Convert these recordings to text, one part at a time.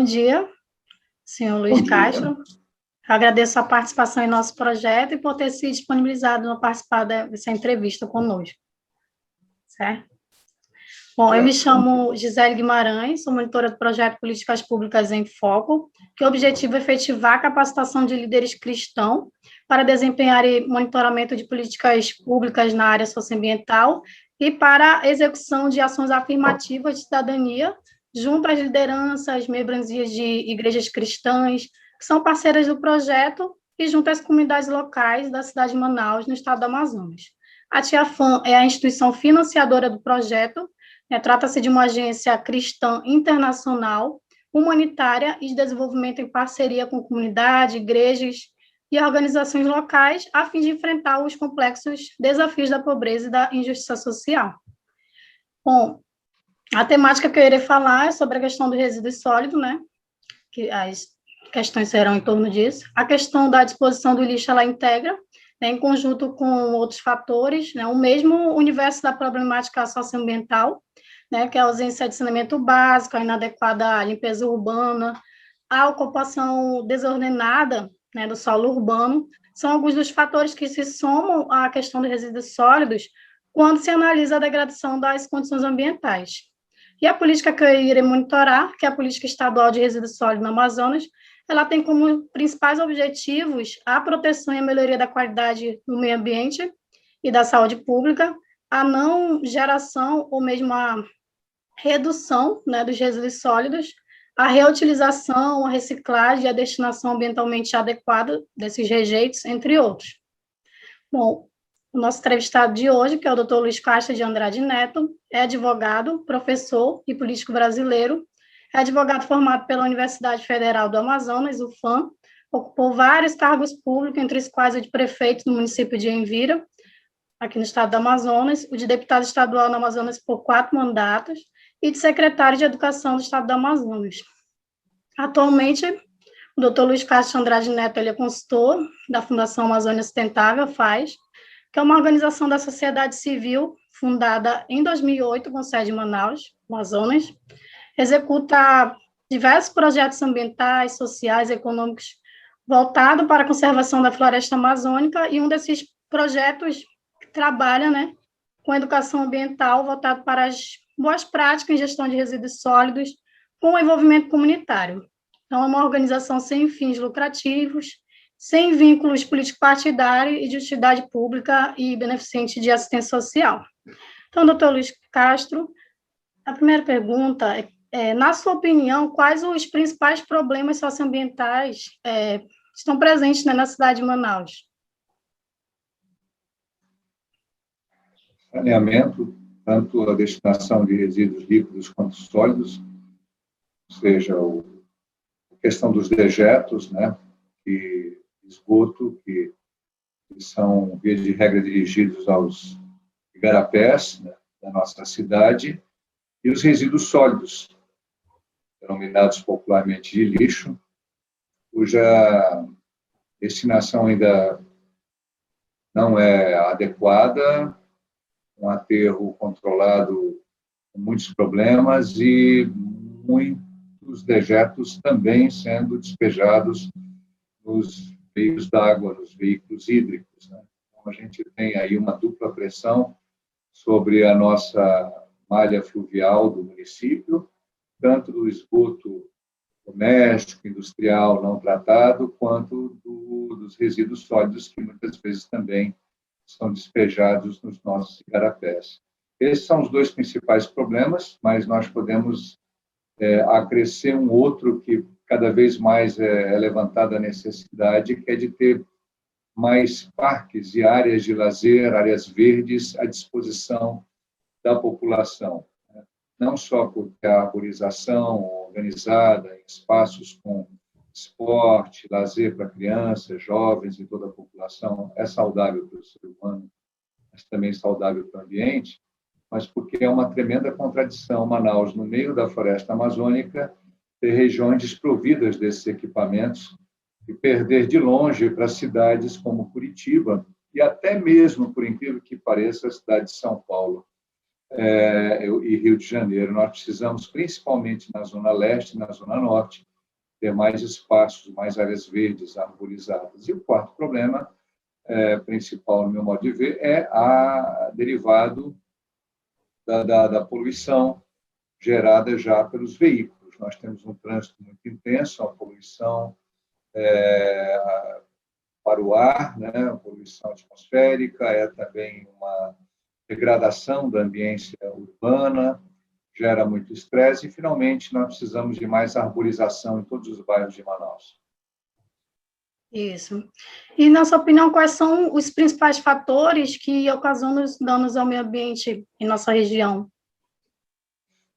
dia, senhor Luiz Castro. Agradeço a participação em nosso projeto e por ter se disponibilizado a participar dessa entrevista conosco. Certo? Bom, eu me chamo Gisele Guimarães, sou monitora do projeto Políticas Públicas em Foco, que o objetivo é efetivar a capacitação de líderes cristãos para desempenhar monitoramento de políticas públicas na área socioambiental e para a execução de ações afirmativas de cidadania junto às lideranças, membranzias de igrejas cristãs, que são parceiras do projeto, e junto às comunidades locais da cidade de Manaus, no estado do Amazonas. A TIAFAM é a instituição financiadora do projeto. Trata-se de uma agência cristã internacional, humanitária e de desenvolvimento em parceria com comunidade, igrejas e organizações locais, a fim de enfrentar os complexos desafios da pobreza e da injustiça social. Bom, a temática que eu irei falar é sobre a questão do resíduo sólido, que as questões serão em torno disso. A questão da disposição do lixo, ela integra, em conjunto com outros fatores, o mesmo universo da problemática socioambiental, que é a ausência de saneamento básico, a inadequada limpeza urbana, a ocupação desordenada, do solo urbano, são alguns dos fatores que se somam à questão dos resíduos sólidos quando se analisa a degradação das condições ambientais. E a política que eu irei monitorar, que é a Política Estadual de Resíduos Sólidos no Amazonas, ela tem como principais objetivos a proteção e a melhoria da qualidade do meio ambiente e da saúde pública, a não geração ou mesmo a redução dos resíduos sólidos, a reutilização, a reciclagem e a destinação ambientalmente adequada desses rejeitos, entre outros. Bom, o nosso entrevistado de hoje, que é o Dr. Luiz Castro de Andrade Neto, é advogado, professor e político brasileiro, é advogado formado pela Universidade Federal do Amazonas, UFAM, ocupou vários cargos públicos, entre os quais o de prefeito no município de Envira, aqui no estado do Amazonas, o de deputado estadual no Amazonas por 4 mandatos, e de secretário de Educação do estado do Amazonas. Atualmente, o Dr. Luiz Castro Andrade Neto ele é consultor da Fundação Amazônia Sustentável, FAS, que é uma organização da sociedade civil fundada em 2008, com sede em Manaus, Amazonas, executa diversos projetos ambientais, sociais e econômicos voltados para a conservação da floresta amazônica, e um desses projetos trabalha com educação ambiental voltado para as boas práticas em gestão de resíduos sólidos com o envolvimento comunitário. Então, é uma organização sem fins lucrativos, sem vínculos político-partidários e de utilidade pública e beneficente de assistência social. Então, doutor Luiz Castro, a primeira pergunta é, na sua opinião, quais os principais problemas socioambientais estão presentes na cidade de Manaus? Saneamento, tanto a destinação de resíduos líquidos quanto sólidos, ou seja, a questão dos dejetos, e esgoto, que são, via de regra, dirigidos aos igarapés da nossa cidade, e os resíduos sólidos, denominados popularmente de lixo, cuja destinação ainda não é adequada, um aterro controlado com muitos problemas e muitos dejetos também sendo despejados nos veios d'água, nos veículos hídricos. Então, a gente tem aí uma dupla pressão sobre a nossa malha fluvial do município, tanto do esgoto doméstico, industrial, não tratado, quanto dos resíduos sólidos, que muitas vezes também são despejados nos nossos igarapés. Esses são os dois principais problemas, mas nós podemos acrescer um outro que cada vez mais é levantada a necessidade, que é de ter mais parques e áreas de lazer, áreas verdes à disposição da população. Não só porque a arborização organizada em espaços com esporte, lazer para crianças, jovens e toda a população é saudável para o ser humano, mas também saudável para o ambiente, mas porque é uma tremenda contradição Manaus, no meio da floresta amazônica, ter regiões desprovidas desses equipamentos e perder de longe para cidades como Curitiba e até mesmo, por incrível que pareça, a cidade de São Paulo e Rio de Janeiro. Nós precisamos, principalmente na Zona Leste e na Zona Norte, ter mais espaços, mais áreas verdes arborizadas. E o quarto problema principal, no meu modo de ver, é derivado da poluição gerada já pelos veículos. Nós temos um trânsito muito intenso, a poluição para o ar, né? A poluição atmosférica, também uma degradação da ambiência urbana, gera muito estresse e, finalmente, nós precisamos de mais arborização em todos os bairros de Manaus. Isso. E, na sua opinião, quais são os principais fatores que ocasionam os danos ao meio ambiente em nossa região?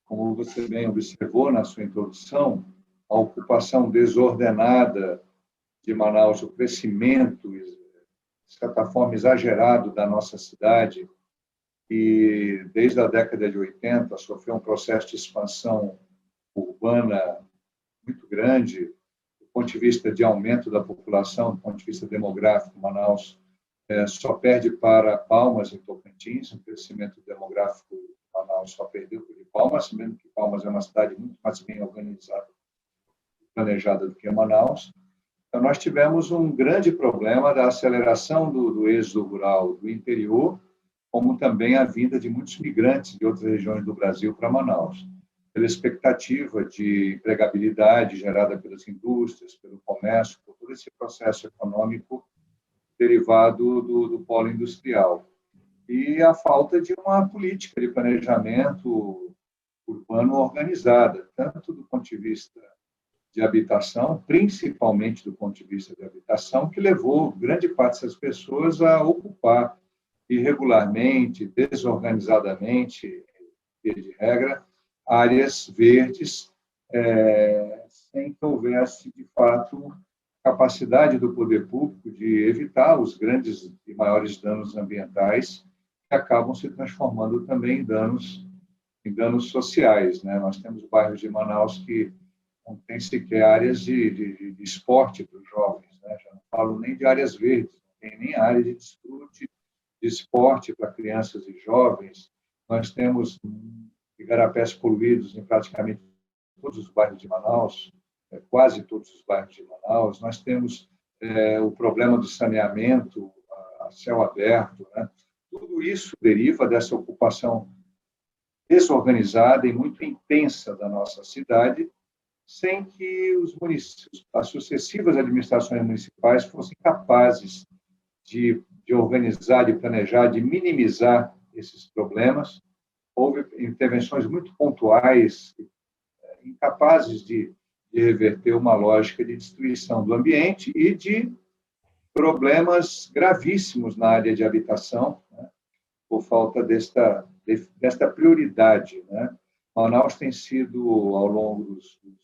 Como você bem observou na sua introdução, a ocupação desordenada de Manaus, o crescimento, de certa forma, exagerado da nossa cidade, e desde a década de 80 sofreu um processo de expansão urbana muito grande, do ponto de vista de aumento da população, do ponto de vista demográfico. Manaus só perde para Palmas, em Tocantins. O crescimento demográfico de Manaus só perdeu para Palmas, mesmo que Palmas é uma cidade muito mais bem organizada e planejada do que Manaus. Então, nós tivemos um grande problema da aceleração do êxodo rural do interior, como também a vinda de muitos migrantes de outras regiões do Brasil para Manaus, pela expectativa de empregabilidade gerada pelas indústrias, pelo comércio, por todo esse processo econômico derivado do polo industrial. E a falta de uma política de planejamento urbano organizada, tanto do ponto de vista de habitação, principalmente do ponto de vista de habitação, que levou grande parte dessas pessoas a ocupar irregularmente, desorganizadamente, de regra, áreas verdes, sem que houvesse, de fato, capacidade do poder público de evitar os grandes e maiores danos ambientais, que acabam se transformando também em danos sociais, né? Nós temos bairros de Manaus que não tem sequer áreas de esporte para os jovens, né? Já não falo nem de áreas verdes, não tem nem área de desfrute de esporte para crianças e jovens. Nós temos igarapés poluídos em praticamente todos os bairros de Manaus, quase todos os bairros de Manaus. Nós temos o problema do saneamento a céu aberto, né? Tudo isso deriva dessa ocupação desorganizada e muito intensa da nossa cidade, sem que os municípios, as sucessivas administrações municipais fossem capazes de organizar, de planejar, de minimizar esses problemas. Houve intervenções muito pontuais, incapazes de reverter uma lógica de destruição do ambiente e de problemas gravíssimos na área de habitação, né, por falta desta prioridade, né? Manaus tem sido, ao longo de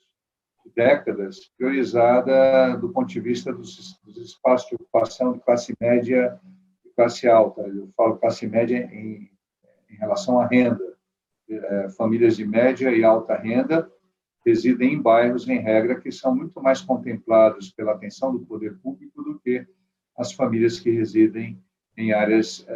décadas, priorizada do ponto de vista dos espaços de ocupação de classe média e classe alta. Eu falo classe média em relação à renda. Famílias de média e alta renda residem em bairros, em regra, que são muito mais contemplados pela atenção do poder público do que as famílias que residem em áreas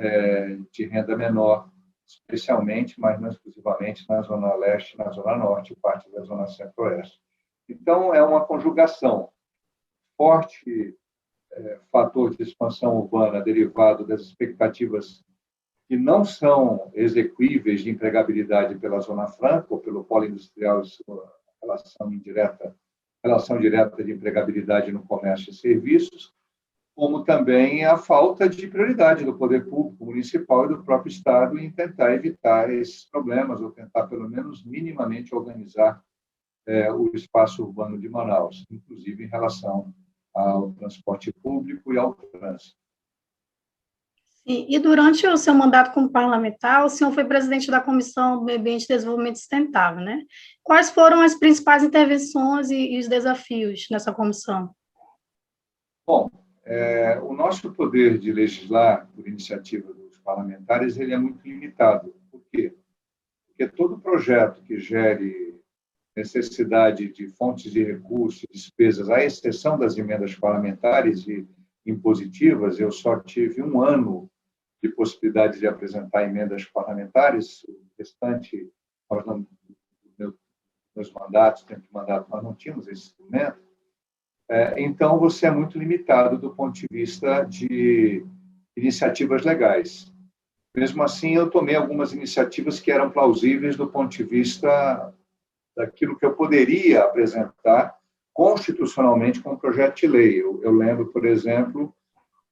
de renda menor, especialmente, mas não exclusivamente, na Zona Leste, na Zona Norte e parte da Zona Centro-Oeste. Então, é uma conjugação forte, fator de expansão urbana derivado das expectativas que não são exequíveis de empregabilidade pela Zona Franca ou pelo polo industrial, relação direta de empregabilidade no comércio e serviços, como também a falta de prioridade do poder público municipal e do próprio Estado em tentar evitar esses problemas ou tentar, pelo menos, minimamente organizar o espaço urbano de Manaus, inclusive em relação ao transporte público e ao trânsito. E durante o seu mandato como parlamentar, o senhor foi presidente da Comissão do Meio Ambiente e Desenvolvimento Sustentável, né? Quais foram as principais intervenções e os desafios nessa comissão? Bom, o nosso poder de legislar por iniciativa dos parlamentares ele é muito limitado. Por quê? Porque todo projeto que gere necessidade de fontes de recursos e despesas, à exceção das emendas parlamentares e impositivas, eu só tive um ano de possibilidade de apresentar emendas parlamentares, o restante, meus mandatos, tempo de mandato, nós não tínhamos esse instrumento. Então você é muito limitado do ponto de vista de iniciativas legais. Mesmo assim, eu tomei algumas iniciativas que eram plausíveis do ponto de vista daquilo que eu poderia apresentar constitucionalmente com um projeto de lei. Eu lembro, por exemplo,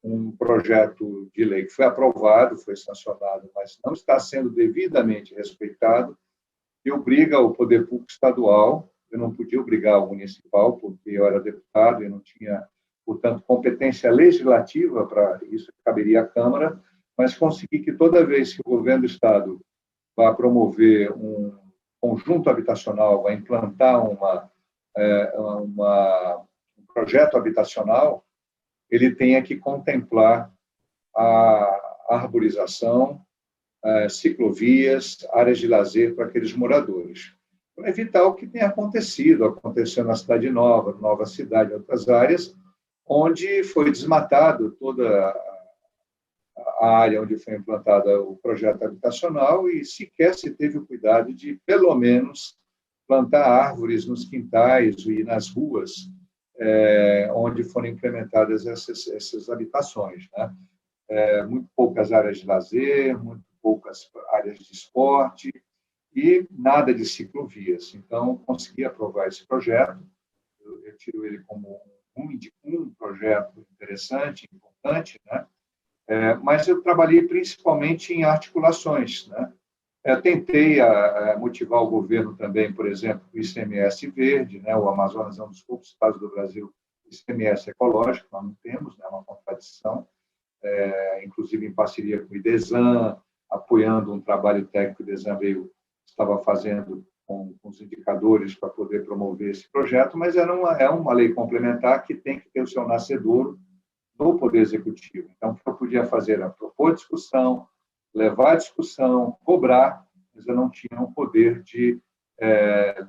um projeto de lei que foi aprovado, foi sancionado, mas não está sendo devidamente respeitado, e obriga o poder público estadual, eu não podia obrigar o municipal, porque eu era deputado e não tinha, portanto, competência legislativa para isso, caberia à Câmara, mas consegui que toda vez que o governo do Estado vai promover um conjunto habitacional, vai implantar um projeto habitacional, ele tenha que contemplar a arborização, ciclovias, áreas de lazer para aqueles moradores, para evitar o que tem aconteceu na Cidade Nova, Nova Cidade, em outras áreas, onde foi desmatado toda a área onde foi implantada o projeto habitacional e sequer se teve o cuidado de, pelo menos, plantar árvores nos quintais e nas ruas onde foram implementadas essas habitações, né? Muito poucas áreas de lazer, muito poucas áreas de esporte e nada de ciclovias. Então, consegui aprovar esse projeto, eu tiro ele como um projeto interessante, importante, né? Mas eu trabalhei principalmente em articulações, né? Tentei motivar o governo também, por exemplo, o ICMS verde, né? O Amazonas é um dos poucos estados do Brasil ICMS ecológico, nós não temos, né? Uma contradição, inclusive em parceria com o IDESAN, apoiando um trabalho técnico que o IDESAN estava fazendo com os indicadores para poder promover esse projeto, mas é uma lei complementar que tem que ter o seu nascedouro no Poder Executivo. Então, o que eu podia fazer era propor discussão, levar a discussão, cobrar, mas eu não tinha o poder de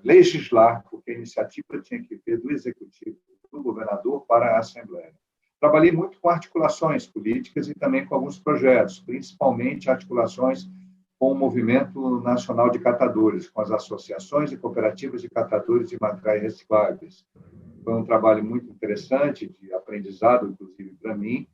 legislar, porque a iniciativa tinha que vir do Executivo, do governador, para a Assembleia. Trabalhei muito com articulações políticas e também com alguns projetos, principalmente articulações com o Movimento Nacional de Catadores, com as associações e cooperativas de catadores de materiais recicláveis. Foi um trabalho muito interessante, de aprendizado, inclusive, para mim,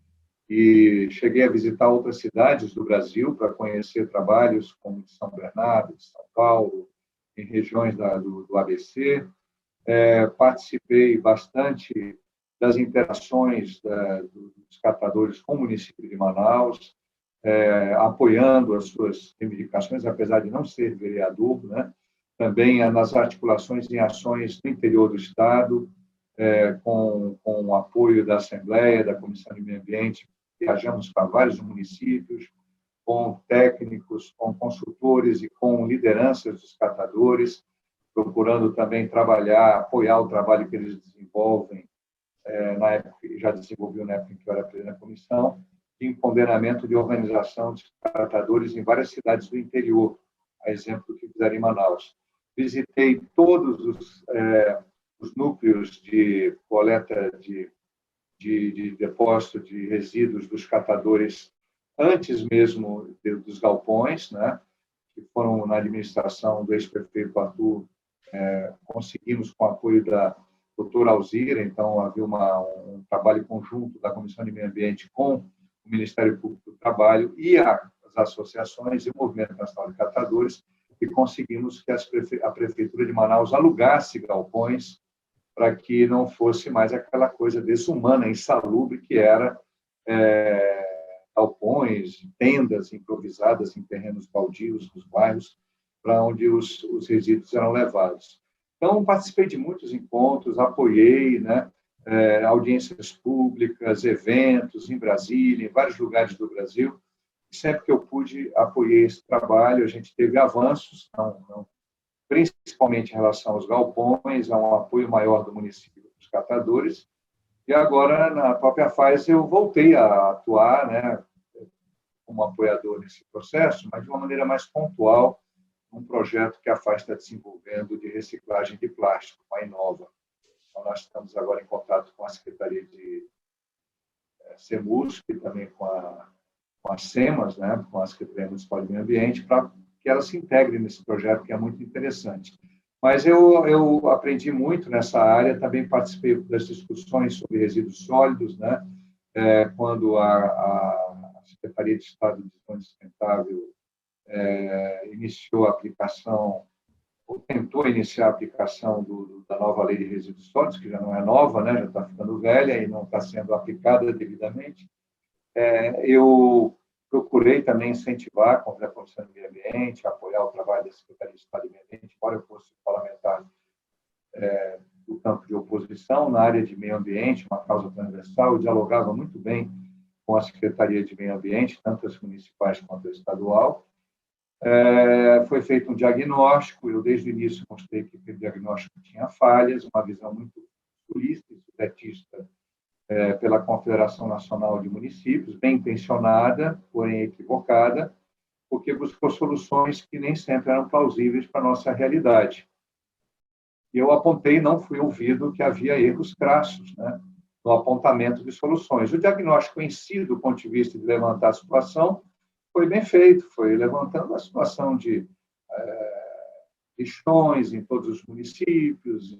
e cheguei a visitar outras cidades do Brasil para conhecer trabalhos como de São Bernardo, de São Paulo, em regiões do ABC. Participei bastante das interações dos catadores com o município de Manaus, apoiando as suas reivindicações, apesar de não ser vereador, né? Também nas articulações em ações no interior do Estado, com o apoio da Assembleia, da Comissão de Meio Ambiente, viajamos para vários municípios, com técnicos, com consultores e com lideranças dos catadores, procurando também apoiar o trabalho que eles desenvolvem, na época, já desenvolviam na época em que eu era presidente da comissão, de empoderamento de organização de catadores em várias cidades do interior, a exemplo do que fizeram em Manaus. Visitei todos os núcleos de coleta de depósito de resíduos dos catadores antes mesmo dos galpões, né? Que foram na administração do ex-prefeito Arthur, conseguimos com o apoio da doutora Alzira, então havia um trabalho conjunto da Comissão de Meio Ambiente com o Ministério Público do Trabalho e as associações e o Movimento Nacional de Catadores, e conseguimos que a Prefeitura de Manaus alugasse galpões para que não fosse mais aquela coisa desumana, insalubre, que era galpões, tendas improvisadas em terrenos baldios dos bairros, para onde os resíduos eram levados. Então, participei de muitos encontros, apoiei, né, audiências públicas, eventos em Brasília, em vários lugares do Brasil. E sempre que eu pude, apoiei esse trabalho. A gente teve avanços, principalmente em relação aos galpões, a um apoio maior do município dos catadores. E agora, na própria fase, eu voltei a atuar, né, como apoiador nesse processo, mas de uma maneira mais pontual, um projeto que a FAI está desenvolvendo de reciclagem de plástico, com a Inova. Então, nós estamos agora em contato com a Secretaria de CEMUSP e também com a SEMAS, né, com a Secretaria Municipal de Meio Ambiente, para que ela se integre nesse projeto, que é muito interessante. Mas eu aprendi muito nessa área, também participei das discussões sobre resíduos sólidos, né? Quando a Secretaria de Estado de Desenvolvimento Sustentável iniciou a aplicação, ou tentou iniciar a aplicação da nova lei de resíduos sólidos, que já não é nova, né? Já está ficando velha e não está sendo aplicada devidamente. Eu procurei também incentivar a Comissão do Meio Ambiente, apoiar o trabalho da Secretaria de Estado do Meio Ambiente, embora eu fosse parlamentar do campo de oposição na área de meio ambiente, uma causa transversal, eu dialogava muito bem com a Secretaria de Meio Ambiente, tanto as municipais quanto a estadual. Foi feito um diagnóstico, eu desde o início mostrei que o diagnóstico tinha falhas, uma visão muito sulista e sudetista pela Confederação Nacional de Municípios, bem intencionada, porém equivocada, porque buscou soluções que nem sempre eram plausíveis para a nossa realidade. Eu apontei, não fui ouvido, que havia erros crassos, né, no apontamento de soluções. O diagnóstico em si, do ponto de vista de levantar a situação, foi bem feito, foi levantando a situação de lixões em todos os municípios,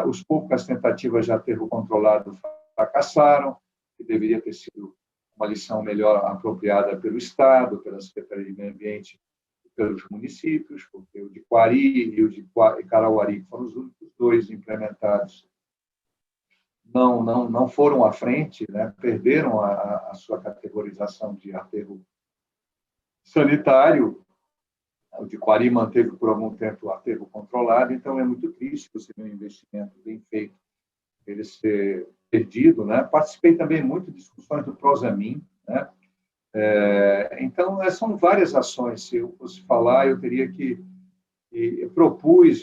os poucas tentativas de aterro controlado fracassaram, que deveria ter sido uma lição melhor apropriada pelo Estado, pela Secretaria de Meio Ambiente e pelos municípios, porque o de Quari e o de Carauari, que foram os únicos dois implementados, não foram à frente, né? Perderam a sua categorização de aterro sanitário. O de Quari manteve por algum tempo o aterro controlado, então é muito triste você ver um investimento bem feito ele ser perdido, né? Participei também muito de discussões do Prosamin, né? Então, são várias ações. Se eu fosse falar, eu teria que eu propus,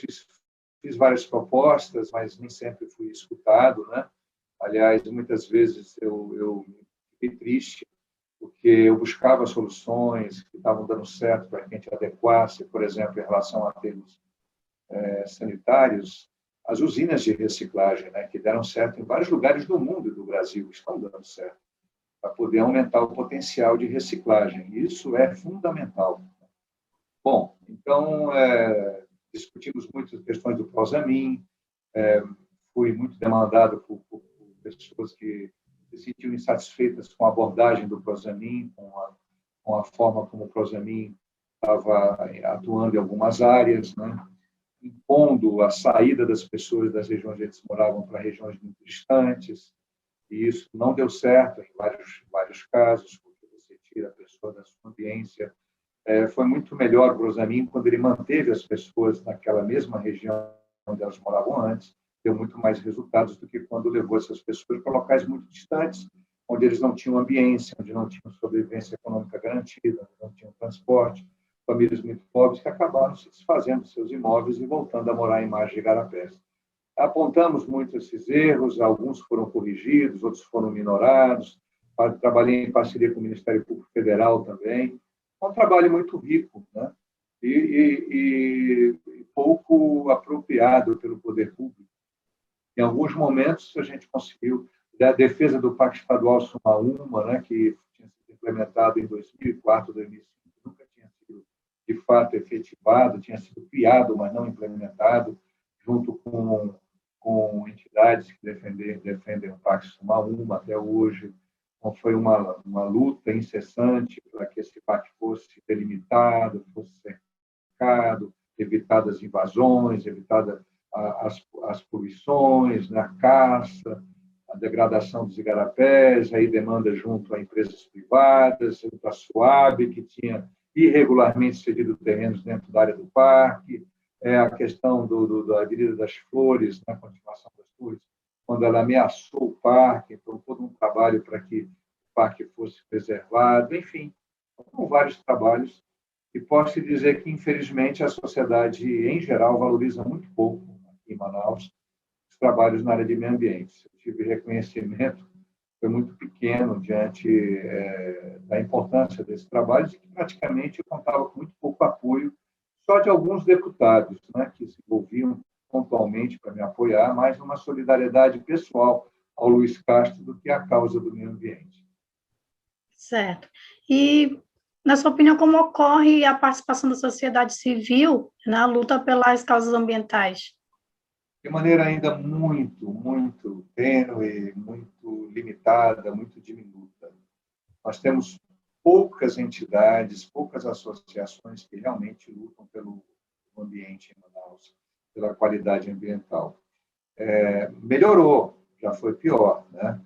fiz várias propostas, mas nem sempre fui escutado, né? Aliás, muitas vezes eu fiquei triste porque eu buscava soluções que estavam dando certo para que a gente adequasse, por exemplo, em relação a termos sanitários, as usinas de reciclagem, né, que deram certo em vários lugares do mundo e do Brasil, estão dando certo, para poder aumentar o potencial de reciclagem. Isso é fundamental. Bom, então, discutimos muitas questões do Prosamin, fui muito demandado por pessoas que se sentiam insatisfeitas com a abordagem do Prosamin, com a forma como o Prosamin estava atuando em algumas áreas, né? Impondo a saída das pessoas das regiões onde eles moravam para regiões muito distantes, e isso não deu certo em vários casos, porque você tira a pessoa da sua ambiência. Foi muito melhor o Prosamin quando ele manteve as pessoas naquela mesma região onde elas moravam antes, deu muito mais resultados do que quando levou essas pessoas para locais muito distantes, onde eles não tinham ambiência, onde não tinham sobrevivência econômica garantida, onde não tinham transporte, famílias muito pobres que acabaram se desfazendo de seus imóveis e voltando a morar em margem de igarapés. Apontamos muito esses erros, alguns foram corrigidos, outros foram minorados. Trabalhei em parceria com o Ministério Público Federal também. É um trabalho muito rico, né? E pouco apropriado pelo poder público. Em alguns momentos, a gente conseguiu, a defesa do Pacto Estadual Suma Uma, né, que tinha sido implementado em 2004, 2005, nunca tinha sido, de fato, efetivado, tinha sido criado, mas não implementado, junto com entidades que defendem o Pacto Suma Uma até hoje. Então, foi uma luta incessante para que esse pacto fosse delimitado, fosse cercado, evitadas invasões, evitadas as poluições, né, a caça, a degradação dos igarapés, aí demanda junto a empresas privadas, junto à SUAB, que tinha irregularmente cedido terrenos dentro da área do parque, a questão da Avenida das Flores, na continuação das Flores, quando ela ameaçou o parque, então todo um trabalho para que o parque fosse preservado, enfim, são vários trabalhos, e posso dizer que, infelizmente, a sociedade, em geral, valoriza muito pouco, aqui em Manaus, os trabalhos na área de meio ambiente. Eu tive reconhecimento, foi muito pequeno diante da importância desses trabalhos e que, praticamente, eu contava com muito pouco apoio, só de alguns deputados, né, que se envolviam pontualmente para me apoiar, mais uma solidariedade pessoal ao Luiz Castro do que a causa do meio ambiente. Certo. E Na sua opinião, como ocorre a participação da sociedade civil na luta pelas causas ambientais? De maneira ainda muito tênue, muito limitada, muito diminuta. Nós temos poucas entidades, poucas associações que realmente lutam pelo ambiente em Manaus, pela qualidade ambiental. Melhorou, já foi pior, né?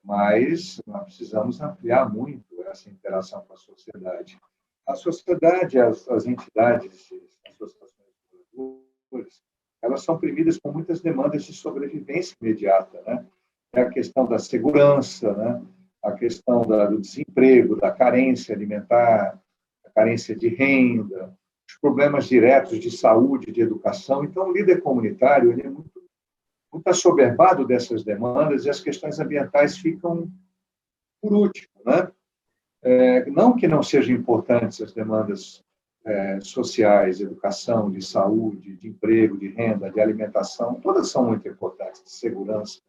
Mas nós precisamos ampliar muito essa interação com a sociedade. A sociedade, as entidades, as associações de produtores, elas são primidas com muitas demandas de sobrevivência imediata, né? É a questão da segurança, né? A questão do desemprego, da carência alimentar, a carência de renda, os problemas diretos de saúde, de educação. Então, o líder comunitário ele é muito assoberbado dessas demandas e as questões ambientais ficam por último, né? Não que não sejam importantes as demandas sociais, de educação, de saúde, de emprego, de renda, de alimentação, todas são muito importantes, de segurança,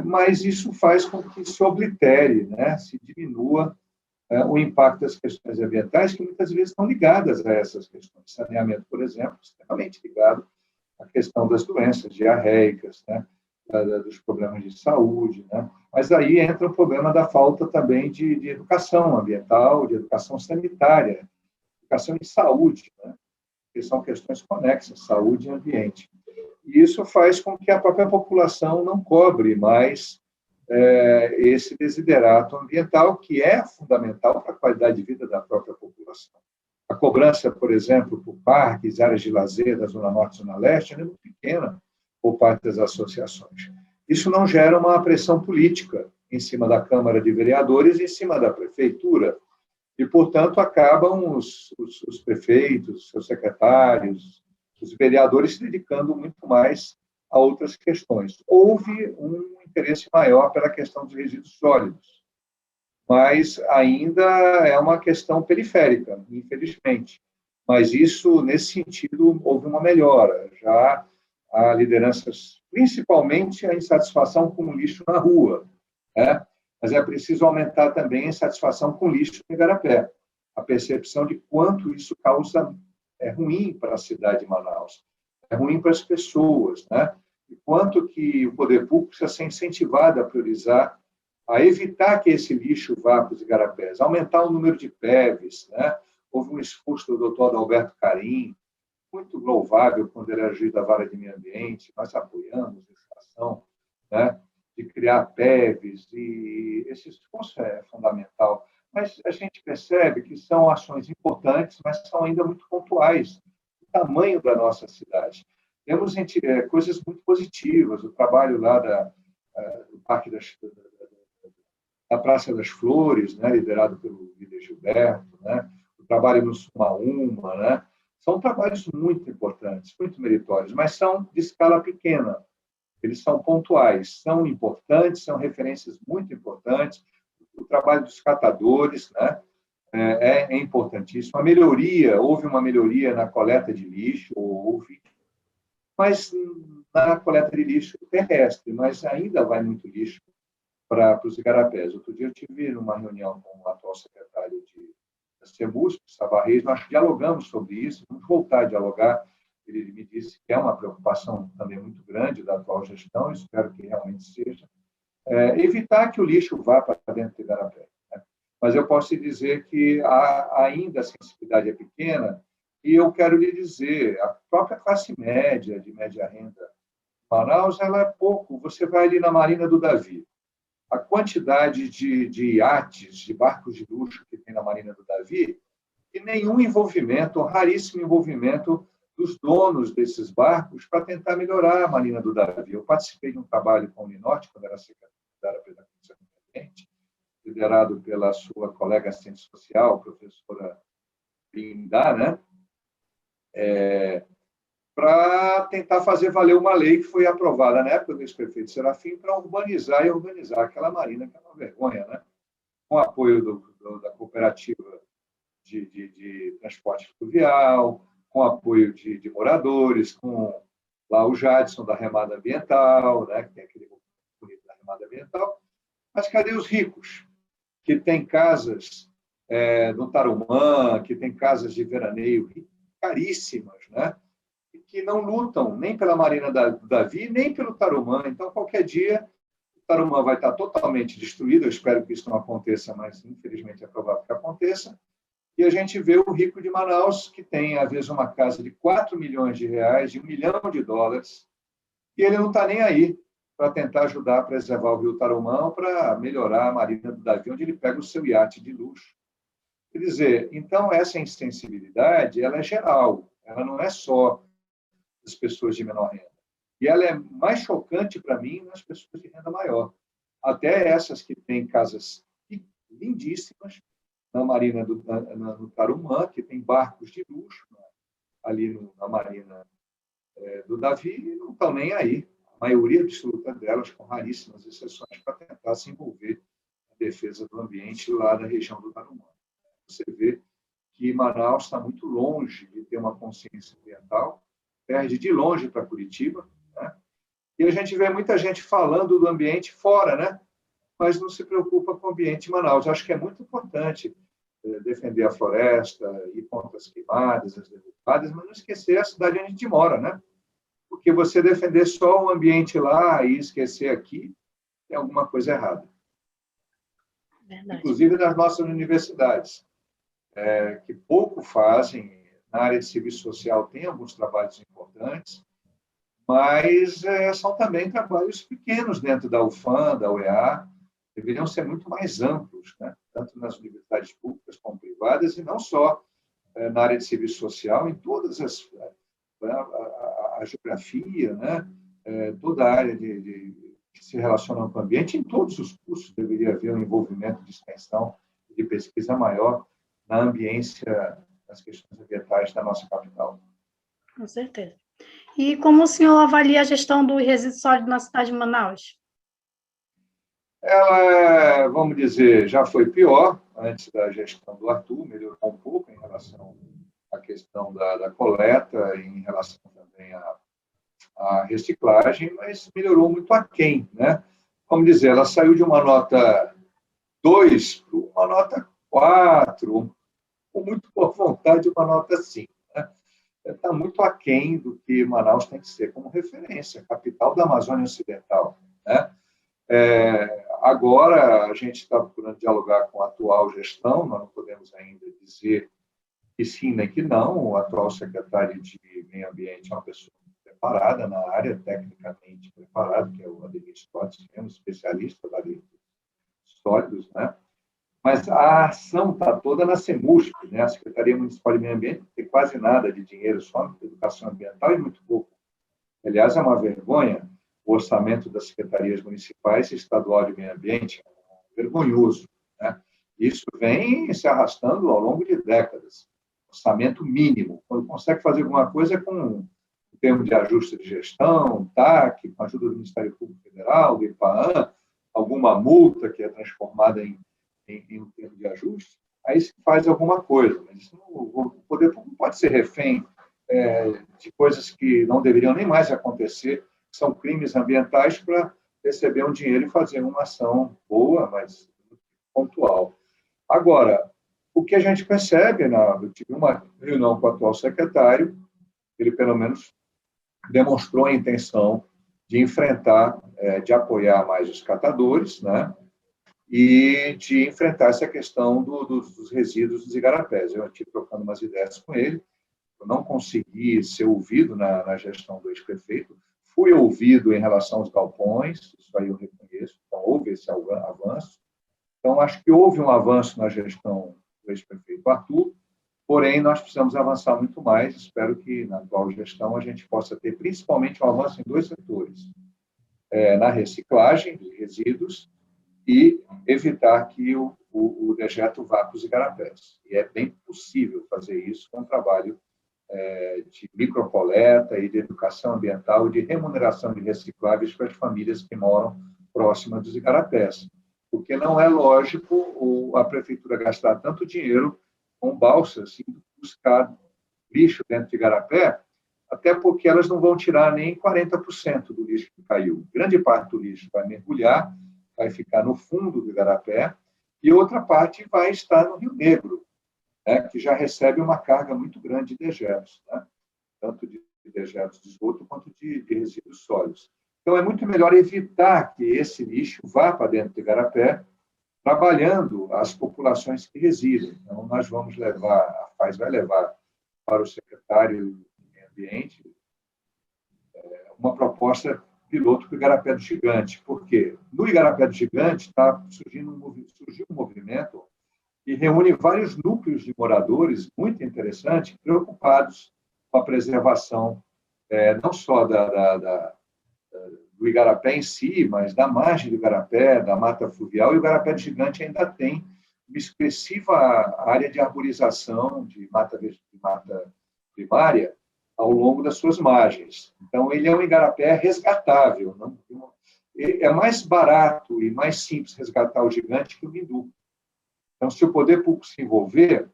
mas isso faz com que se oblitere, né? Se diminua o impacto das questões ambientais, que muitas vezes estão ligadas a essas questões. Saneamento, por exemplo, extremamente ligado à questão das doenças diarreicas, né? Dos problemas de saúde, né? Mas aí entra o problema da falta também de educação ambiental, de educação sanitária, educação em saúde, né? Que são questões conexas, saúde e ambiente. E isso faz com que a própria população não cobre mais esse desiderato ambiental, que é fundamental para a qualidade de vida da própria população. A cobrança, por exemplo, por parques, áreas de lazer da Zona Norte e Zona Leste é muito pequena por parte das associações. Isso não gera uma pressão política em cima da Câmara de Vereadores, em cima da Prefeitura, e, portanto, acabam os prefeitos, seus secretários, os vereadores se dedicando muito mais a outras questões. Houve um interesse maior pela questão dos resíduos sólidos, mas ainda é uma questão periférica, infelizmente. Mas isso, nesse sentido, houve uma melhora. Já há lideranças, principalmente a insatisfação com o lixo na rua, né? Mas é preciso aumentar também a insatisfação com o lixo no igarapé, a percepção de quanto isso causa ruim para a cidade de Manaus, é ruim para as pessoas, né? E quanto que o poder público precisa ser incentivado a priorizar, a evitar que esse lixo vá para os igarapés, aumentar o número de PEVs, né? Houve um esforço do doutor Adalberto Carim, muito louvável quando ele agiu da vara de meio ambiente, nós apoiamos essa ação, né? De criar PEVs, e esse esforço é fundamental. Mas a gente percebe que são ações importantes, mas são ainda muito pontuais, o tamanho da nossa cidade. Temos coisas muito positivas, o trabalho lá do Parque da Praça das Flores, né, liderado pelo líder Gilberto, né, o trabalho no Sumaúma, né, são trabalhos muito importantes, muito meritórios, mas são de escala pequena. Eles são pontuais, são importantes, são referências muito importantes. O trabalho dos catadores, né, é importantíssimo. A melhoria, houve uma melhoria na coleta de lixo, houve, mas na coleta de lixo terrestre, mas ainda vai muito lixo para os igarapés. Outro dia eu tive uma reunião com o atual secretário da CEMUSP, Saba Reis, nós dialogamos sobre isso, vamos voltar a dialogar. Ele me disse que é uma preocupação também muito grande da atual gestão, espero que realmente seja, evitar que o lixo vá para dentro do igarapé, né? Mas eu posso lhe dizer que ainda a sensibilidade é pequena, e eu quero lhe dizer, a própria classe média, de média renda, Manaus, ela é pouco. Você vai ali na Marina do Davi, a quantidade de iates, de barcos de luxo que tem na Marina do Davi, e nenhum envolvimento, raríssimo envolvimento dos donos desses barcos para tentar melhorar a Marina do Davi. Eu participei de um trabalho com o Uninorte, quando era secretário da Comissão Independente, liderado pela sua colega assistente social, a professora Linda, né? Para tentar fazer valer uma lei que foi aprovada na época do ex-prefeito Serafim para urbanizar e organizar aquela marina, que é uma vergonha, né? Com apoio da cooperativa de transporte fluvial, com apoio de moradores, com lá o Jadson da Remada Ambiental, né? Que tem aquele bonito da Remada Ambiental. Mas cadê os ricos, que têm casas no Tarumã, que tem casas de veraneio caríssimas, né? E que não lutam nem pela Marina do Davi, nem pelo Tarumã. Então, qualquer dia, o Tarumã vai estar totalmente destruído. Eu espero que isso não aconteça, mas, infelizmente, é provável que aconteça. E a gente vê o rico de Manaus, que tem, às vezes, uma casa de 4 milhões de reais, de US$ 1 milhão, e ele não está nem aí para tentar ajudar a preservar o rio Tarumã, para melhorar a Marina do Davi, onde ele pega o seu iate de luxo. Quer dizer, então, essa insensibilidade ela é geral, ela não é só das pessoas de menor renda. E ela é mais chocante para mim nas pessoas de renda maior. Até essas que têm casas lindíssimas, na Marina no Tarumã, que tem barcos de luxo, ali na Marina do Davi, e não estão nem aí. A maioria absoluta delas, com raríssimas exceções, para tentar se envolver na defesa do ambiente lá da região do Tarumã. Você vê que Manaus está muito longe de ter uma consciência ambiental, perde de longe para Curitiba, né? E a gente vê muita gente falando do ambiente fora, né? Mas não se preocupa com o ambiente em Manaus. Eu acho que é muito importante defender a floresta, ir contra as queimadas, as derrubadas, mas não esquecer a cidade onde a gente mora, né? Porque você defender só o ambiente lá e esquecer aqui, tem alguma coisa errada. Verdade. Inclusive nas nossas universidades, que pouco fazem. Na área de serviço social tem alguns trabalhos importantes, mas são também trabalhos pequenos dentro da UFAM, da UEA, deveriam ser muito mais amplos, né? Tanto nas universidades públicas como privadas, e não só na área de serviço social, em todas a geografia, né? Toda a área que se relaciona com o ambiente, em todos os cursos deveria haver um envolvimento de extensão e de pesquisa maior na ambiência, nas questões ambientais da nossa capital. Com certeza. E como o senhor avalia a gestão do resíduo sólido na cidade de Manaus? Ela, vamos dizer, já foi pior antes da gestão do Arthur, melhorou um pouco em relação à questão da coleta, em relação também à reciclagem, mas melhorou muito aquém, né? Vamos dizer, ela saiu de uma nota 2 para uma nota 4, com muito boa vontade, uma nota 5. Né? Está muito aquém do que Manaus tem que ser como referência, capital da Amazônia Ocidental. Né? Agora, a gente está procurando dialogar com a atual gestão, nós não podemos ainda dizer que sim nem que não. O atual secretário de Meio Ambiente é uma pessoa preparada na área, tecnicamente preparado, que é o Ademir Scott, é um especialista da área de sólidos, né? Mas a ação está toda na CEMUSP, né? A Secretaria Municipal de Meio Ambiente tem quase nada de dinheiro só na educação ambiental e muito pouco. Aliás, é uma vergonha o orçamento das secretarias municipais e estadual de meio ambiente, é vergonhoso, né? Isso vem se arrastando ao longo de décadas. Orçamento mínimo. Quando consegue fazer alguma coisa é com o termo de ajuste de gestão, TAC, com a ajuda do Ministério Público Federal, do IPAAN, alguma multa que é transformada em um termo de ajuste, aí se faz alguma coisa. Mas o poder público pode ser refém de coisas que não deveriam nem mais acontecer, que são crimes ambientais, para receber um dinheiro e fazer uma ação boa, mas pontual. Agora, o que a gente percebe, eu tive uma reunião com o atual secretário, ele pelo menos demonstrou a intenção de enfrentar, de apoiar mais os catadores, né? E de enfrentar essa questão dos resíduos dos igarapés. Eu estive trocando umas ideias com ele, eu não consegui ser ouvido na gestão do ex-prefeito, fui ouvido em relação aos galpões, isso aí eu reconheço, então houve esse avanço. Então, acho que houve um avanço na gestão do ex-prefeito Arthur, porém, nós precisamos avançar muito mais. Espero que, na atual gestão, a gente possa ter principalmente um avanço em 2 setores, na reciclagem de resíduos e evitar que o dejeto vá para os igarapés. E é bem possível fazer isso com um trabalho de microcoleta e de educação ambiental e de remuneração de recicláveis para as famílias que moram próximas dos igarapés. Porque não é lógico a prefeitura gastar tanto dinheiro com balsas e buscar lixo dentro de igarapé, até porque elas não vão tirar nem 40% do lixo que caiu. Grande parte do lixo vai mergulhar, vai ficar no fundo do igarapé, e outra parte vai estar no Rio Negro, né, que já recebe uma carga muito grande de dejetos, né, tanto de dejetos de esgoto quanto de resíduos sólidos. Então, é muito melhor evitar que esse lixo vá para dentro do igarapé, trabalhando as populações que residem. Então, nós vamos levar, a FAS vai levar para o secretário do Meio Ambiente uma proposta piloto para o Igarapé do Gigante. Por quê? No Igarapé do Gigante surgiu um movimento que reúne vários núcleos de moradores muito interessantes, preocupados com a preservação não só do Igarapé em si, mas da margem do Igarapé, da mata fluvial, e o Igarapé do Gigante ainda tem uma expressiva área de arborização de mata primária ao longo das suas margens. Então, ele é um igarapé resgatável. Não? É mais barato e mais simples resgatar o gigante que o Mindu. Então, se o poder público se envolver,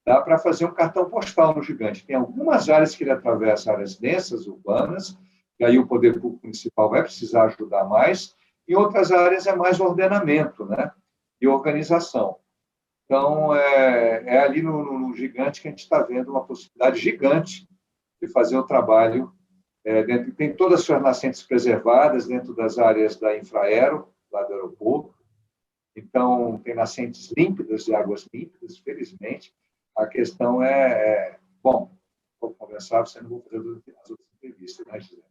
dá para fazer um cartão postal no gigante. Tem algumas áreas que ele atravessa, áreas densas, urbanas, e aí o poder público municipal vai precisar ajudar mais, e outras áreas é mais ordenamento, né? E organização. Então, é ali no gigante que a gente está vendo uma possibilidade gigante de fazer o trabalho. Tem todas as suas nascentes preservadas dentro das áreas da Infraero, lá do aeroporto. Então, tem nascentes límpidas, de águas límpidas, felizmente. A questão bom, vou conversar, você não vou fazer as outras entrevistas, né, Gisele?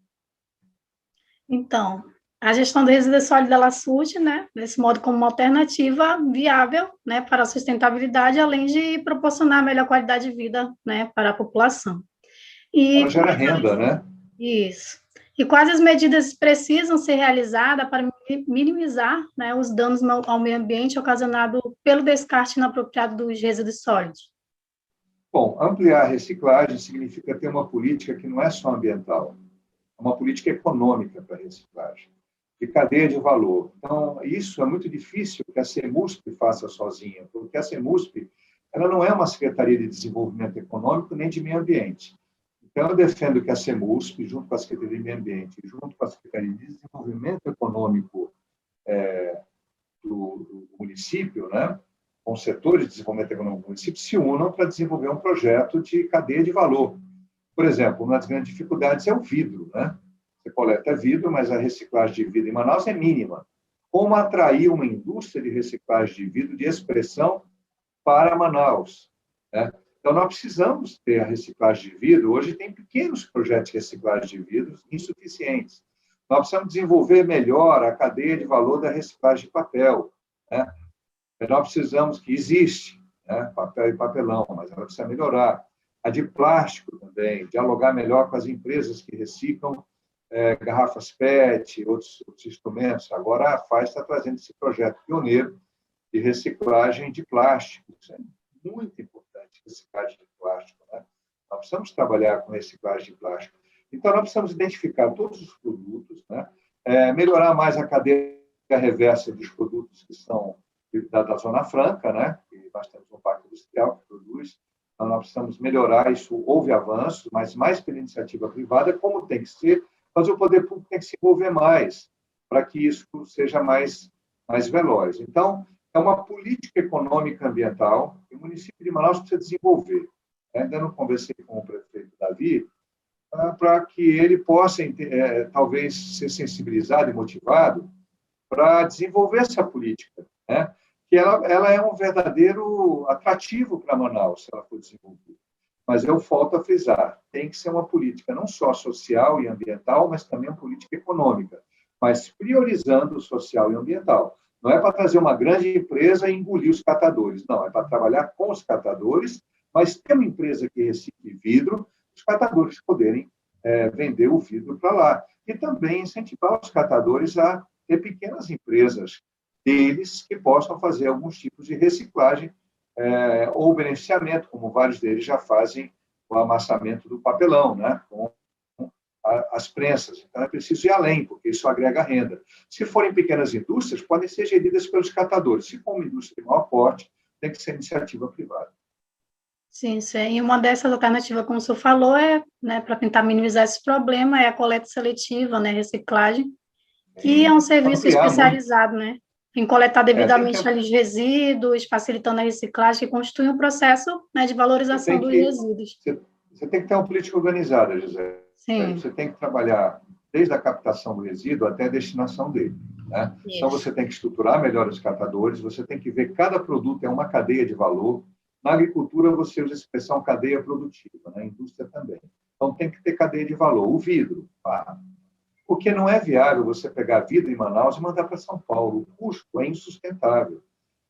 Então, a gestão do resíduo sólido ela surge, né, desse modo como uma alternativa viável, né, para a sustentabilidade, além de proporcionar melhor qualidade de vida, né, para a população. Ela gera renda, né? Isso. E quais as medidas precisam ser realizadas para minimizar, né, os danos ao meio ambiente ocasionados pelo descarte inapropriado dos resíduos sólidos? Bom, ampliar a reciclagem significa ter uma política que não é só ambiental, é uma política econômica para a reciclagem, de cadeia de valor. Então, isso é muito difícil que a CEMUSP faça sozinha, porque a CEMUSP ela não é uma Secretaria de Desenvolvimento Econômico nem de Meio Ambiente. Então, eu defendo que a CEMUSP, junto com a Secretaria de Meio Ambiente, junto com a Secretaria de Desenvolvimento Econômico do município, né, com o setor de desenvolvimento econômico do município, se unam para desenvolver um projeto de cadeia de valor. Por exemplo, uma das grandes dificuldades é o vidro, né? Você coleta vidro, mas a reciclagem de vidro em Manaus é mínima. Como atrair uma indústria de reciclagem de vidro de expressão para Manaus, né? Então, nós precisamos ter a reciclagem de vidro. Hoje tem pequenos projetos de reciclagem de vidros insuficientes. Nós precisamos desenvolver melhor a cadeia de valor da reciclagem de papel, né? Nós precisamos, que existe, né, papel e papelão, mas ela precisa melhorar. A de plástico também, dialogar melhor com as empresas que reciclam garrafas PET, outros instrumentos. Agora, a FAS está trazendo esse projeto pioneiro de reciclagem de plástico. Isso é muito importante, reciclagem de plástico, né? Nós precisamos trabalhar com reciclagem de plástico. Então, nós precisamos identificar todos os produtos, né? Melhorar mais a cadeia reversa dos produtos que são da Zona Franca, né? Que nós temos um parque industrial que produz. Então, nós precisamos melhorar isso. Houve avanços, mas mais pela iniciativa privada, como tem que ser, mas o poder público tem que se envolver mais para que isso seja mais veloz. Então, é uma política econômica ambiental que o município de Manaus precisa desenvolver. Ainda não conversei com o prefeito Davi, para que ele possa, talvez, ser sensibilizado e motivado para desenvolver essa política, né? Que ela é um verdadeiro atrativo para Manaus, se ela for desenvolvida. Mas eu volto a frisar, tem que ser uma política não só social e ambiental, mas também uma política econômica, mas priorizando o social e ambiental. Não é para trazer uma grande empresa e engolir os catadores, não, é para trabalhar com os catadores, mas ter uma empresa que recicle vidro, os catadores poderem vender o vidro para lá. E também incentivar os catadores a ter pequenas empresas deles que possam fazer alguns tipos de reciclagem ou beneficiamento, como vários deles já fazem o amassamento do papelão, né, com as prensas. Então, é preciso ir além, porque isso agrega renda. Se forem pequenas indústrias, podem ser geridas pelos catadores. Se for uma indústria de maior porte, tem que ser iniciativa privada. Sim, sim. E uma dessas alternativas, como o senhor falou, né, para tentar minimizar esse problema, é a coleta seletiva, né, reciclagem, que é um serviço especializado, né, em coletar devidamente Tem ali os resíduos, facilitando a reciclagem, que constitui um processo, né, de valorização dos resíduos. Você tem que ter uma política organizada, José. Sim. Você tem que trabalhar desde a captação do resíduo até a destinação dele, né? Então, você tem que estruturar melhor os catadores, você tem que ver que cada produto é uma cadeia de valor. Na agricultura, você usa a expressão cadeia produtiva, na indústria também. Então, tem que ter cadeia de valor. O vidro, porque não é viável você pegar vidro em Manaus e mandar para São Paulo. O custo é insustentável.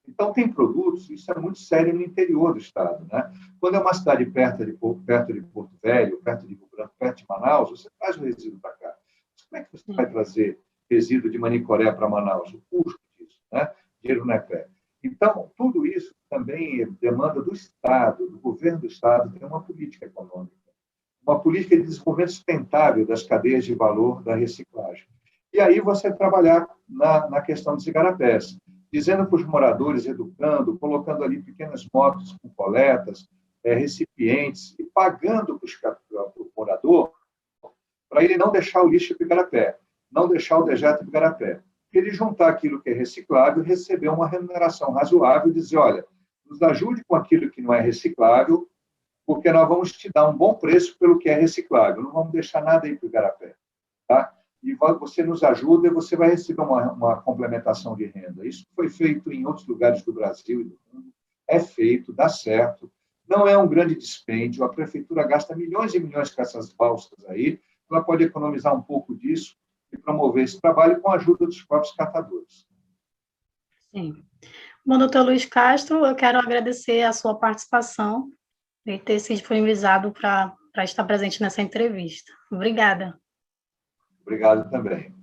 Então, tem produtos, isso é muito sério no interior do estado, né? Quando é uma cidade perto de Porto Velho, perto de Rio Branco, perto de Manaus, você traz o resíduo para cá. Mas como é que você vai trazer resíduo de Manicoré para Manaus? O custo disso, né? Dinheiro não é pé. Então, tudo isso também demanda do Estado, do governo do Estado, ter uma política econômica, uma política de desenvolvimento sustentável das cadeias de valor da reciclagem. E aí você trabalhar na questão dos igarapés, dizendo para os moradores, educando, colocando ali pequenas motos com coletas, recipientes, e pagando para o morador para ele não deixar o lixo para o igarapé, não deixar o dejeto para o igarapé. Ele juntar aquilo que é reciclável e receber uma remuneração razoável e dizer, olha, nos ajude com aquilo que não é reciclável, porque nós vamos te dar um bom preço pelo que é reciclável, não vamos deixar nada aí para o igarapé. Tá? E você nos ajuda e você vai receber uma complementação de renda. Isso foi feito em outros lugares do Brasil e do mundo, é feito, dá certo, não é um grande dispêndio, a prefeitura gasta milhões e milhões com essas balsas aí, ela pode economizar um pouco disso e promover esse trabalho com a ajuda dos próprios catadores. Sim. Bom, doutor Luiz Castro, eu quero agradecer a sua participação e ter se disponibilizado para estar presente nessa entrevista. Obrigada. Obrigado também.